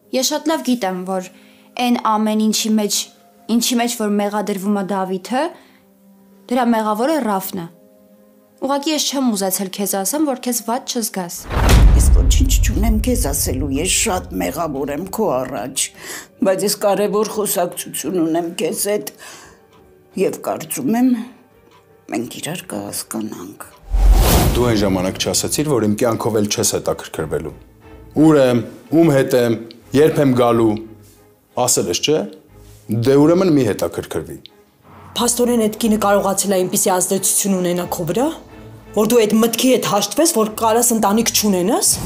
Ես շատ լավ գիտեմ, որ այն ամեն ինչի մեջ որ մեղադրվում է Դավիթը, դրա մեղավորը Ռաֆն է։ Ուղղակի ես չեմ ուզեցել քեզ ասեմ, որ քեզ վատ չզգաս։ Ես ոչինչ չունեմ քեզ ասելու, ես շատ մեղավոր եմ քո առաջ, բայց ես կարևոր խոսակցություն ունեմ քեզ հետ եւ կարծում եմ մենք իրար կհասկանանք։ Դու այն ժամանակ չասացիր, որ իմ կյանքով էլ չես հետաքրքրվելու։ Ուր եմ, ում հետ եմ, երբ եմ գալու, ասել ես, չէ՞։ Դե ուրեմն մի հետաքրքրվի։ Փաստորեն այդ կինը կարողացել է այնպիսի ազդեցություն ունենա քո վրա, որ դու այդ մտքի հետ հաշտվես, որ կարաս ընտանիք չունենաս։